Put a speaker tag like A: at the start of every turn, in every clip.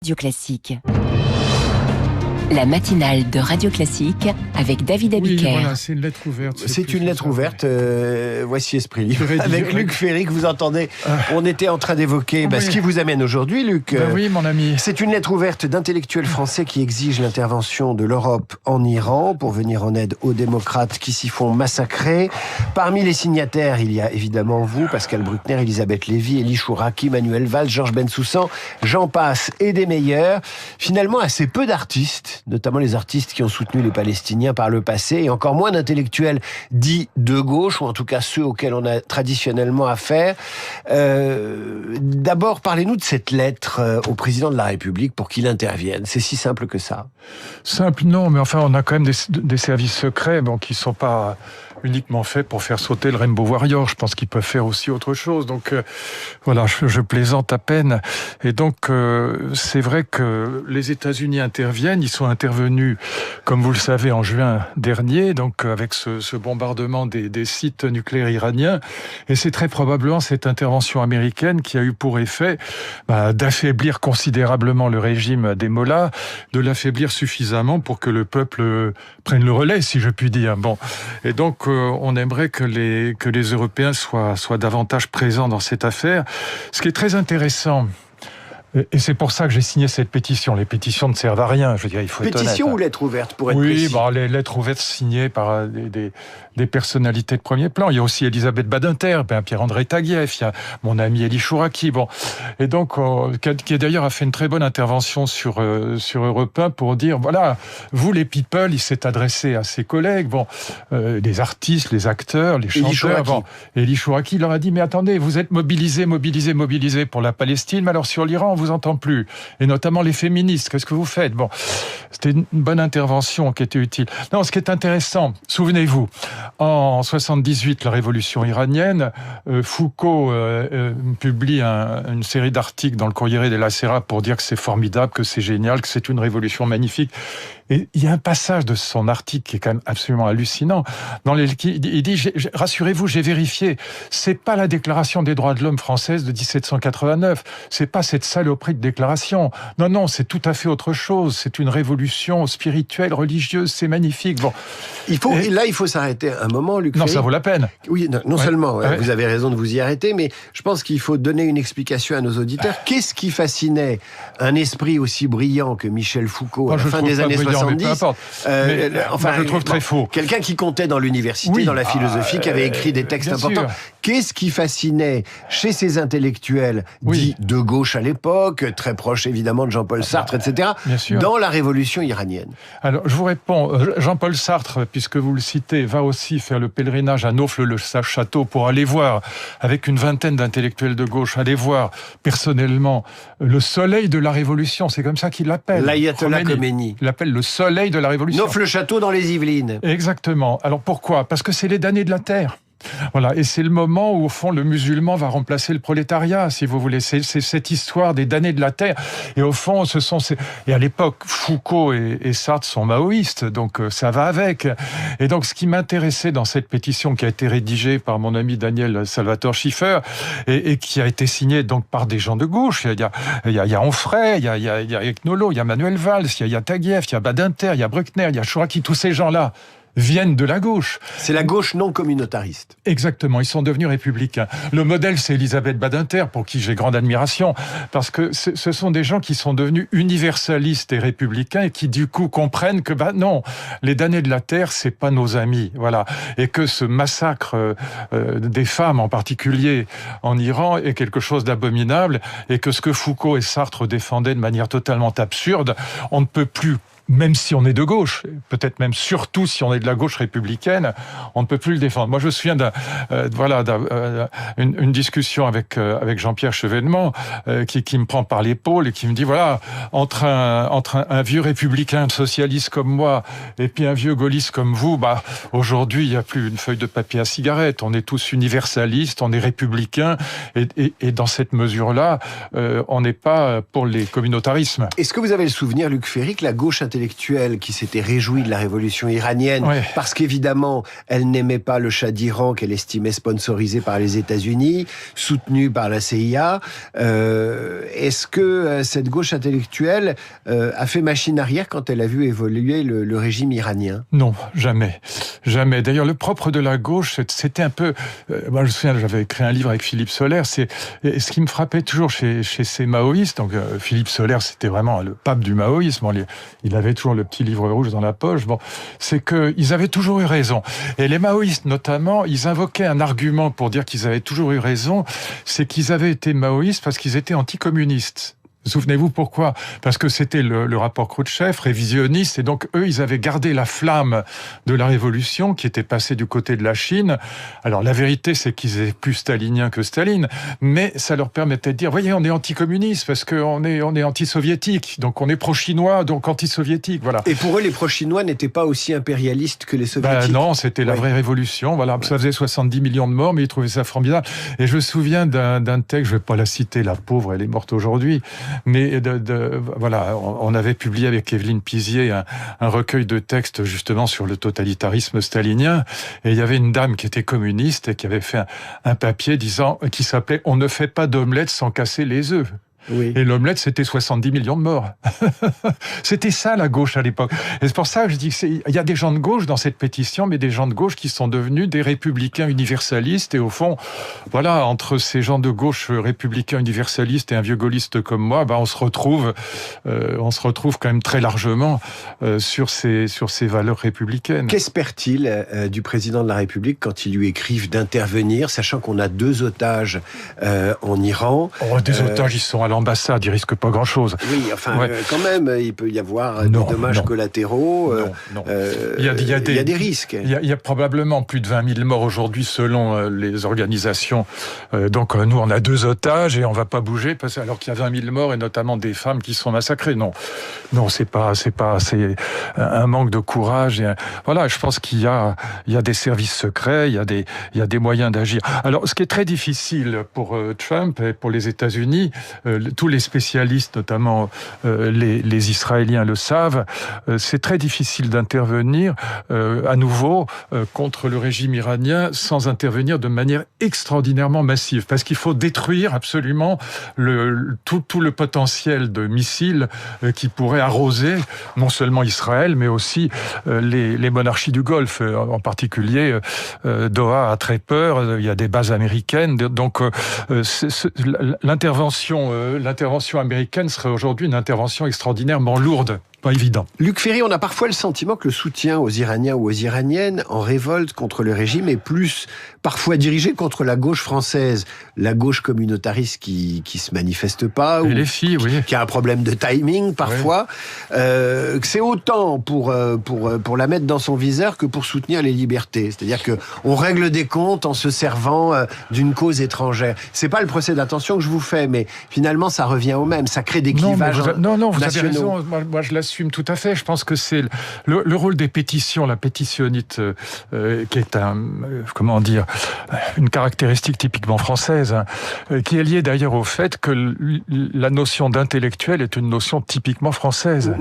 A: Radio Classique. La matinale de Radio Classique avec David Abiker.
B: Oui, voilà, c'est une lettre ouverte.
C: C'est une lettre ouverte. Voici Esprit Libre. Avec Luc Ferry que vous entendez. On était en train d'évoquer ce qui vous amène aujourd'hui, Luc.
B: Oui, mon ami.
C: C'est une lettre ouverte d'intellectuels français qui exigent l'intervention de l'Europe en Iran pour venir en aide aux démocrates qui s'y font massacrer. Parmi les signataires, il y a évidemment vous, Pascal Bruckner, Elisabeth Lévy, Élie Chouraki, Manuel Valls, Georges Bensoussan, j'en passe et des meilleurs. Finalement, assez peu d'artistes, notamment les artistes qui ont soutenu les Palestiniens par le passé, et encore moins d'intellectuels dits de gauche, ou en tout cas ceux auxquels on a traditionnellement affaire. D'abord, parlez-nous de cette lettre au président de la République pour qu'il intervienne. C'est si simple que ça.
B: Simple, non, mais enfin, on a quand même des services secrets qui ne sont pas uniquement faits pour faire sauter le Rainbow Warrior. Je pense qu'ils peuvent faire aussi autre chose. Donc, voilà, je plaisante à peine. Et donc, c'est vrai que les États-Unis interviennent. Ils sont intervenus, comme vous le savez, en juin dernier, donc avec ce bombardement des sites nucléaires iraniens. Et c'est très probablement cette intervention américaine qui a eu pour effet d'affaiblir considérablement le régime des Mollahs, de l'affaiblir suffisamment pour que le peuple prenne le relais, si je puis dire. Bon, et donc on aimerait que les Européens soient davantage présents dans cette affaire. Ce qui est très intéressant, et c'est pour ça que j'ai signé cette pétition. Les pétitions ne servent à rien, je veux dire, il faut être honnête.
C: Pétition ou lettre ouverte, pour être précis?
B: Oui, les lettres ouvertes signées par des personnalités de premier plan. Il y a aussi Elisabeth Badinter, Pierre-André Taguieff, il y a mon ami Élie Chouraki. Bon, et donc, qui d'ailleurs a fait une très bonne intervention sur Europe 1 pour dire, voilà, vous les people, il s'est adressé à ses collègues, les artistes, les acteurs, les chanteurs. Élie Chouraki leur a dit, mais attendez, vous êtes mobilisés pour la Palestine, mais alors sur l'Iran, on vous entend plus, et notamment les féministes. Qu'est-ce que vous faites? Bon, c'était une bonne intervention qui était utile. Non, ce qui est intéressant, souvenez-vous, en 78, la révolution iranienne, Foucault publie une série d'articles dans le Corriere della Sera pour dire que c'est formidable, que c'est génial, que c'est une révolution magnifique. Et il y a un passage de son article qui est quand même absolument hallucinant. Il dit, rassurez-vous, j'ai vérifié, c'est pas la déclaration des droits de l'homme française de 1789, c'est pas cette saloperie de déclaration. Non, c'est tout à fait autre chose. C'est une révolution spirituelle, religieuse, c'est magnifique. Bon.
C: Il faut s'arrêter un moment, Luc.
B: Non, ça vaut la peine.
C: Oui, non seulement, vous avez raison de vous y arrêter, mais je pense qu'il faut donner une explication à nos auditeurs. Qu'est-ce qui fascinait un esprit aussi brillant que Michel Foucault à la fin des années 70?
B: Mais peu importe. Moi, je le trouve très faux.
C: Quelqu'un qui comptait dans l'université, dans la philosophie, qui avait écrit des textes importants. Sûr. Qu'est-ce qui fascinait chez ces intellectuels dits de gauche à l'époque, très proches évidemment de Jean-Paul Sartre, etc., dans la révolution iranienne?
B: Alors, je vous réponds. Jean-Paul Sartre, puisque vous le citez, va aussi faire le pèlerinage à Naufle-le-Château pour aller voir, avec une vingtaine d'intellectuels de gauche, aller voir personnellement le soleil de la révolution. C'est comme ça qu'il l'appelle.
C: L'Ayatollah Khomeini.
B: Il l'appelle le soleil de la révolution.
C: Naufle-le-Château dans les Yvelines.
B: Exactement. Alors pourquoi? Parce que c'est les damnés de la terre. Voilà, et c'est le moment où, au fond, le musulman va remplacer le prolétariat, si vous voulez. C'est cette histoire des damnés de la terre. Et au fond, et à l'époque, Foucault et Sartre sont maoïstes, donc ça va avec. Et donc, ce qui m'intéressait dans cette pétition qui a été rédigée par mon ami Daniel Salvatore Schiffer et qui a été signée donc par des gens de gauche, il y a Onfray, il y a Eknolo, il y a Manuel Valls, il y a Taguieff, il y a Badinter, il y a Bruckner, il y a Chouraki, tous ces gens-là viennent de la gauche.
C: C'est la gauche non communautariste.
B: Exactement, ils sont devenus républicains. Le modèle, c'est Elisabeth Badinter, pour qui j'ai grande admiration, parce que ce sont des gens qui sont devenus universalistes et républicains et qui, du coup, comprennent que, non, les damnés de la terre, c'est pas nos amis, voilà. Et que ce massacre des femmes, en particulier en Iran, est quelque chose d'abominable, et que ce que Foucault et Sartre défendaient de manière totalement absurde, on ne peut plus, même si on est de gauche, peut-être même surtout si on est de la gauche républicaine, on ne peut plus le défendre. Moi, je me souviens d'une discussion avec Jean-Pierre Chevènement qui me prend par l'épaule et qui me dit, voilà, entre un vieux républicain socialiste comme moi et puis un vieux gaulliste comme vous, aujourd'hui, il n'y a plus une feuille de papier à cigarette. On est tous universalistes, on est républicains, et dans cette mesure-là, on n'est pas pour les communautarismes.
C: Est-ce que vous avez le souvenir, Luc Ferry, que la gauche intellectuelle intellectuelle qui s'était réjouie de la révolution iranienne, parce qu'évidemment, elle n'aimait pas le Shah d'Iran qu'elle estimait sponsorisé par les États-Unis, soutenu par la CIA. Est-ce que cette gauche intellectuelle a fait machine arrière quand elle a vu évoluer le régime iranien?
B: Non, jamais. Jamais. D'ailleurs, le propre de la gauche, c'était un peu... moi, je me souviens, j'avais écrit un livre avec Philippe Sollers, ce qui me frappait toujours chez ces maoïstes, donc Philippe Sollers, c'était vraiment le pape du maoïsme, il avait toujours le petit livre rouge dans la poche, c'est qu'ils avaient toujours eu raison. Et les maoïstes, notamment, ils invoquaient un argument pour dire qu'ils avaient toujours eu raison, c'est qu'ils avaient été maoïstes parce qu'ils étaient anticommunistes. Souvenez-vous pourquoi? Parce que c'était le rapport Khrouchtchev, révisionniste, et donc eux, ils avaient gardé la flamme de la révolution qui était passée du côté de la Chine. Alors la vérité, c'est qu'ils étaient plus staliniens que Staline, mais ça leur permettait de dire, voyez, on est anticommuniste parce qu'on est anti-soviétique, donc on est pro-chinois, donc anti-soviétique, voilà.
C: Et pour eux, les pro-chinois n'étaient pas aussi impérialistes que les soviétiques?
B: Non, c'était la vraie révolution, voilà. Ça faisait 70 millions de morts, mais ils trouvaient ça formidable. Et je me souviens d'un texte, je vais pas la citer, la pauvre, elle est morte aujourd'hui, mais voilà, on avait publié avec Evelyne Pizier un recueil de textes justement sur le totalitarisme stalinien, et il y avait une dame qui était communiste et qui avait fait un papier qui s'appelait « On ne fait pas d'omelette sans casser les œufs ». Oui. Et l'omelette, c'était 70 millions de morts. C'était ça, la gauche, à l'époque. Et c'est pour ça que je dis qu'il y a des gens de gauche dans cette pétition, mais des gens de gauche qui sont devenus des républicains universalistes. Et au fond, voilà, entre ces gens de gauche républicains universalistes et un vieux gaulliste comme moi, on se retrouve quand même très largement sur ces valeurs républicaines.
C: Qu'espère-t-il du président de la République quand ils lui écrivent d'intervenir, sachant qu'on a 2 otages en Iran?
B: Des otages, ils sont à l'ambassade, ils risquent pas grand-chose.
C: Oui, enfin, quand même, il peut y avoir des dommages collatéraux.
B: Non.
C: Il y a des risques.
B: Il y a probablement plus de 20 000 morts aujourd'hui selon les organisations. Donc nous, on a 2 otages et on va pas bouger alors qu'il y a 20 000 morts et notamment des femmes qui sont massacrées. Non, c'est un manque de courage. Voilà, je pense qu'il y a des services secrets, il y a des moyens d'agir. Alors, ce qui est très difficile pour Trump et pour les États-Unis, tous les spécialistes, notamment les Israéliens le savent, c'est très difficile d'intervenir à nouveau contre le régime iranien sans intervenir de manière extraordinairement massive, parce qu'il faut détruire absolument tout le potentiel de missiles qui pourrait arroser non seulement Israël, mais aussi les monarchies du Golfe, en particulier Doha a très peur, il y a des bases américaines, donc l'intervention américaine serait aujourd'hui une intervention extraordinairement lourde. Pas évident.
C: Luc Ferry, on a parfois le sentiment que le soutien aux Iraniens ou aux Iraniennes en révolte contre le régime est plus parfois dirigé contre la gauche française, la gauche communautariste qui se manifeste pas,
B: et les filles, oui,
C: qui a un problème de timing parfois. Oui. C'est autant pour la mettre dans son viseur que pour soutenir les libertés. C'est-à-dire que on règle des comptes en se servant d'une cause étrangère. C'est pas le procès d'intention que je vous fais, mais finalement ça revient au même. Ça crée des clivages.
B: Non, vous avez raison. Moi, je l'assume tout à fait. Je pense que c'est le rôle des pétitions, la pétitionnite, qui est une caractéristique typiquement française, qui est liée d'ailleurs au fait que la notion d'intellectuel est une notion typiquement française.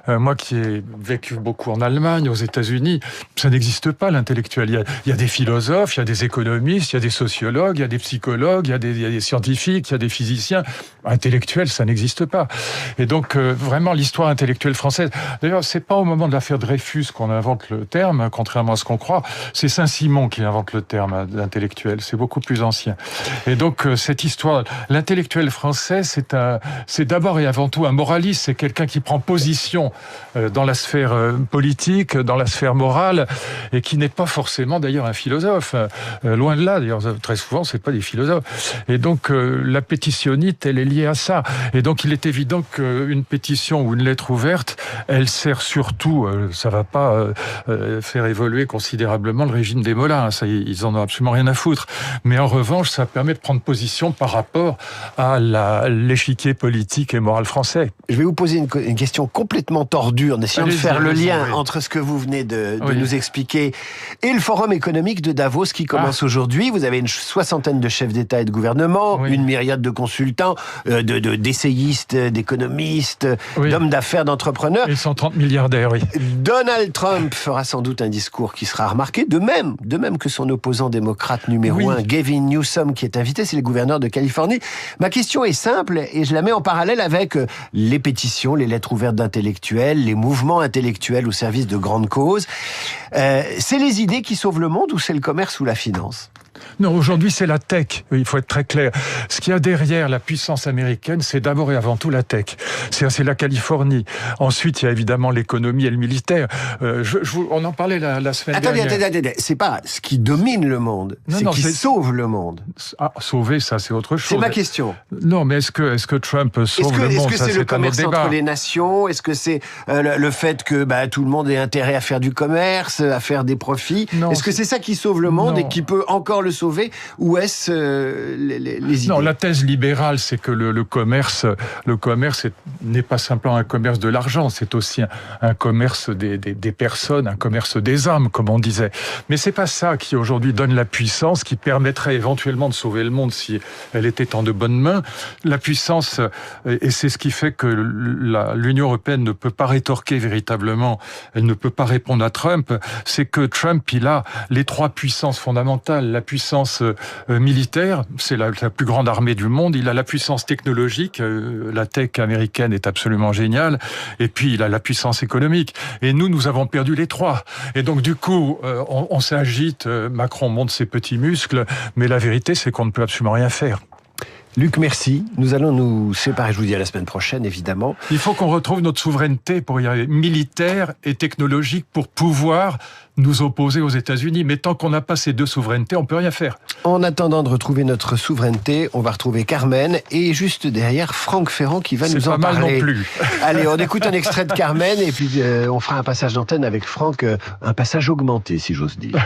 B: Moi qui ai vécu beaucoup en Allemagne, aux États-Unis, ça n'existe pas l'intellectuel. Il y a des philosophes, il y a des économistes, il y a des sociologues, il y a des psychologues, il y a des scientifiques, il y a des physiciens. Intellectuel, ça n'existe pas. Et donc, vraiment, l'histoire intellectuelle française. D'ailleurs, c'est pas au moment de l'affaire Dreyfus qu'on invente le terme, contrairement à ce qu'on croit. C'est Saint-Simon qui invente le terme d'intellectuel. C'est beaucoup plus ancien. Et donc, cette histoire, l'intellectuel français, c'est d'abord et avant tout un moraliste. C'est quelqu'un qui prend position dans la sphère politique, dans la sphère morale, et qui n'est pas forcément d'ailleurs un philosophe. Loin de là, d'ailleurs, très souvent, c'est pas des philosophes. Et donc, la pétitionnite, elle est liée à ça. Et donc, il est évident qu'une pétition ou une lettre ouverte, elle sert surtout, ça va pas faire évoluer considérablement le régime des Mollins, ça, ils en ont absolument rien à foutre. Mais en revanche, ça permet de prendre position par rapport à l'échiquier politique et moral français.
C: Je vais vous poser une question complètement tordue en essayant de faire le lien entre ce que vous venez de nous expliquer et le Forum économique de Davos qui commence aujourd'hui. Vous avez une 60aine de chefs d'État et de gouvernement, une myriade de consultants, d'essayistes, d'économistes, d'hommes d'affaires, d'entrepreneurs. gouverneurs.
B: Et 130 milliardaires, oui.
C: Donald Trump fera sans doute un discours qui sera remarqué, de même que son opposant démocrate numéro 1, Gavin Newsom, qui est invité, c'est le gouverneur de Californie. Ma question est simple et je la mets en parallèle avec les pétitions, les lettres ouvertes d'intellectuels, les mouvements intellectuels au service de grandes causes. C'est les idées qui sauvent le monde ou c'est le commerce ou la finance ?
B: Non, aujourd'hui, c'est la tech. Il faut être très clair. Ce qu'il y a derrière la puissance américaine, c'est d'abord et avant tout la tech. C'est la Californie. Ensuite, il y a évidemment l'économie et le militaire. On en parlait la semaine dernière.
C: Attendez. C'est pas ce qui domine le monde, c'est qui sauve le monde.
B: Ah, sauver, ça, c'est autre chose.
C: C'est ma question.
B: Non, mais est-ce que Trump sauve le monde?
C: Est-ce que c'est le commerce entre les nations? Est-ce que c'est le fait que tout le monde ait intérêt à faire du commerce, à faire des profits? Est-ce que c'est ça qui sauve le monde et qui peut encore le sauver, ou est-ce les idées?
B: Non, la thèse libérale, c'est que le commerce n'est pas simplement un commerce de l'argent, c'est aussi un commerce des personnes, un commerce des âmes, comme on disait. Mais c'est pas ça qui aujourd'hui donne la puissance, qui permettrait éventuellement de sauver le monde si elle était en de bonnes mains. La puissance, et c'est ce qui fait que l'Union européenne ne peut pas rétorquer véritablement, elle ne peut pas répondre à Trump, c'est que Trump, il a les trois puissances fondamentales. La puissance militaire, c'est la plus grande armée du monde. Il a la puissance technologique, la tech américaine est absolument géniale. Et puis, il a la puissance économique. Et nous avons perdu les trois. Et donc, du coup, on s'agite, Macron monte ses petits muscles, mais la vérité, c'est qu'on ne peut absolument rien faire.
C: Luc, merci. Nous allons nous séparer, je vous dis à la semaine prochaine, évidemment.
B: Il faut qu'on retrouve notre souveraineté pour y arriver, militaire et technologique, pour pouvoir nous opposer aux États-Unis. Mais tant qu'on n'a pas ces deux souverainetés, on ne peut rien faire.
C: En attendant de retrouver notre souveraineté, on va retrouver Carmen et juste derrière, Franck Ferrand qui va nous en parler.
B: C'est pas mal non plus.
C: Allez, on écoute un extrait de Carmen et puis on fera un passage d'antenne avec Franck, un passage augmenté, si j'ose dire.